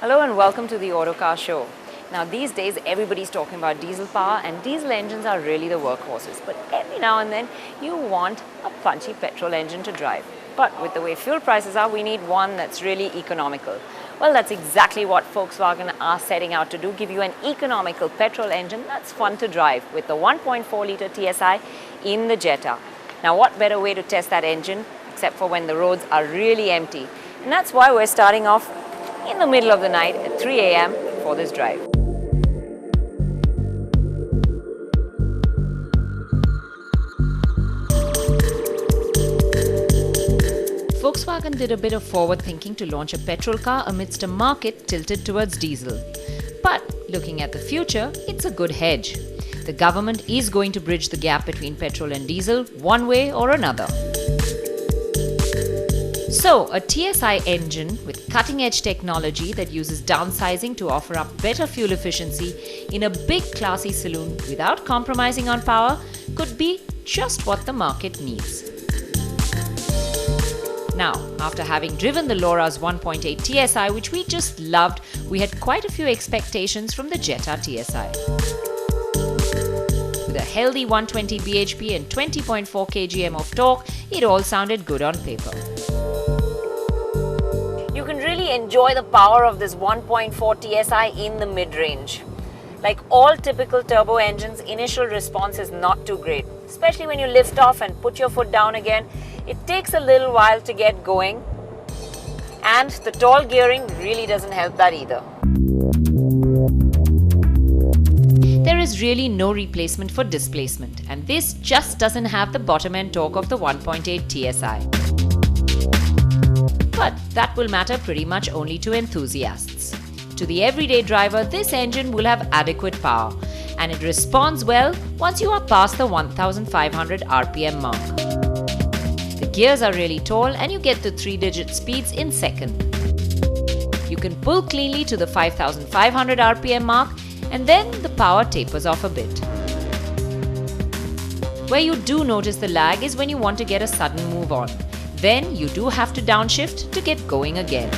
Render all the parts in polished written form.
Hello and welcome to the Autocar Show. Now these days everybody's talking about diesel power and diesel engines are really the workhorses. But every now and then you want a punchy petrol engine to drive. But with the way fuel prices are, we need one that's really economical. Well, that's exactly what Volkswagen are setting out to do, give you an economical petrol engine that's fun to drive with the 1.4-litre TSI in the Jetta. Now what better way to test that engine except for when the roads are really empty. And that's why we're starting off in the middle of the night at 3 a.m. for this drive. Volkswagen did a bit of forward thinking to launch a petrol car amidst a market tilted towards diesel. But looking at the future, it's a good hedge. The government is going to bridge the gap between petrol and diesel one way or another. So, a TSI engine with cutting-edge technology that uses downsizing to offer up better fuel efficiency in a big classy saloon without compromising on power could be just what the market needs. Now, after having driven the Laura's 1.8 TSI, which we just loved, we had quite a few expectations from the Jetta TSI. With a healthy 120 bhp and 20.4 kgm of torque, it all sounded good on paper. You can really enjoy the power of this 1.4 TSI in the mid-range. Like all typical turbo engines, initial response is not too great, especially when you lift off and put your foot down again. It takes a little while to get going, and the tall gearing really doesn't help that either. There is really no replacement for displacement, and this just doesn't have the bottom-end torque of the 1.8 TSI. But that will matter pretty much only to enthusiasts. To the everyday driver, this engine will have adequate power, and it responds well once you are past the 1500 RPM mark. The gears are really tall and you get to 3-digit speeds in second. You can pull cleanly to the 5500 RPM mark, and then the power tapers off a bit. Where you do notice the lag is when you want to get a sudden move on. Then you do have to downshift to get going again.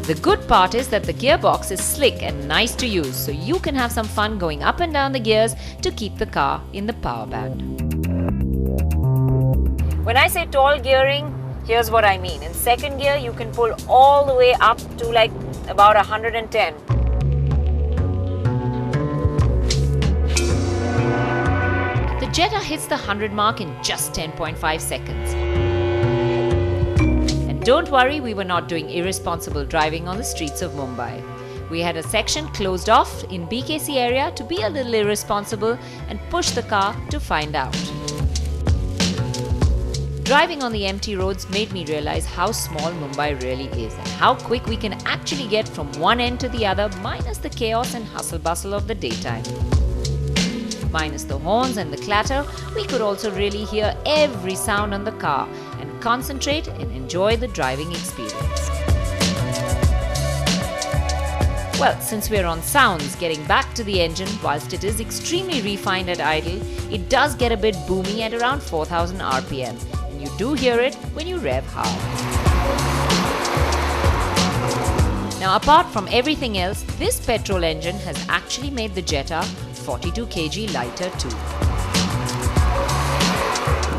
The good part is that the gearbox is slick and nice to use, so you can have some fun going up and down the gears to keep the car in the power band. When I say tall gearing, here's what I mean. In second gear, you can pull all the way up to like about 110. The Jetta hits the 100 mark in just 10.5 seconds. Don't worry, we were not doing irresponsible driving on the streets of Mumbai. We had a section closed off in BKC area to be a little irresponsible and push the car to find out. Driving on the empty roads made me realize how small Mumbai really is and how quick we can actually get from one end to the other minus the chaos and hustle bustle of the daytime. Minus the horns and the clatter, we could also really hear every sound on the car and concentrate and enjoy the driving experience. Well, since we're on sounds, getting back to the engine, whilst it is extremely refined at idle, it does get a bit boomy at around 4000 RPM, and you do hear it when you rev hard. Now, apart from everything else, this petrol engine has actually made the Jetta 42 kg lighter too.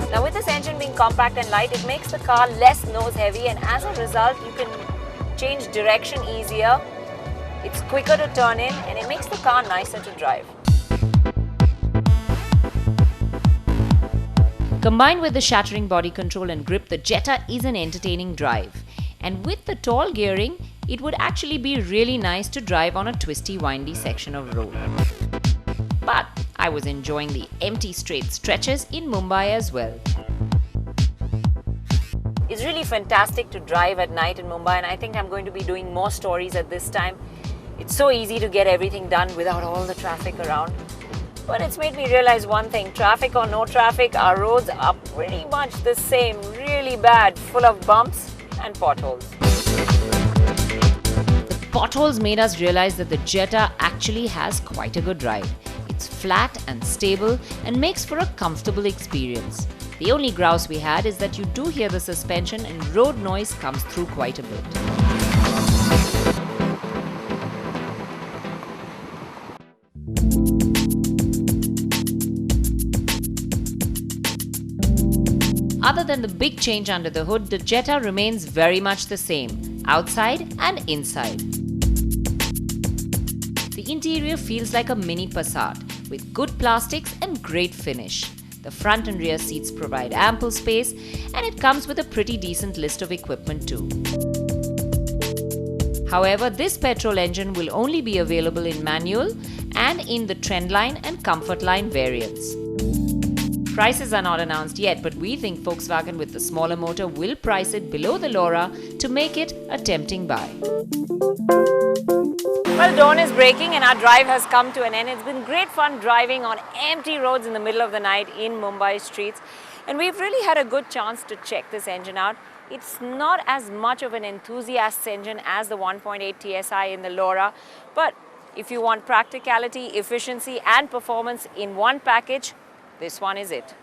Now with this engine being compact and light, it makes the car less nose heavy, and as a result you can change direction easier, it's quicker to turn in, and it makes the car nicer to drive. Combined with the shattering body control and grip, the Jetta is an entertaining drive. And with the tall gearing, it would actually be really nice to drive on a twisty, windy section of road. But I was enjoying the empty straight stretches in Mumbai as well. It's really fantastic to drive at night in Mumbai, and I think I'm going to be doing more stories at this time. It's so easy to get everything done without all the traffic around. But it's made me realize one thing: traffic or no traffic, our roads are pretty much the same, really bad, full of bumps and potholes. The potholes made us realize that the Jetta actually has quite a good ride. It's flat and stable and makes for a comfortable experience. The only grouse we had is that you do hear the suspension and road noise comes through quite a bit. Other than the big change under the hood, the Jetta remains very much the same, outside and inside. The interior feels like a mini Passat, with good plastics and great finish. The front and rear seats provide ample space, and it comes with a pretty decent list of equipment too. However, this petrol engine will only be available in manual and in the Trendline and Comfortline variants. Prices are not announced yet, but we think Volkswagen with the smaller motor will price it below the Laura to make it a tempting buy. Well, dawn is breaking and our drive has come to an end. It's been great fun driving on empty roads in the middle of the night in Mumbai streets. And we've really had a good chance to check this engine out. It's not as much of an enthusiast's engine as the 1.8 TSI in the Laura, but if you want practicality, efficiency and performance in one package, this one is it.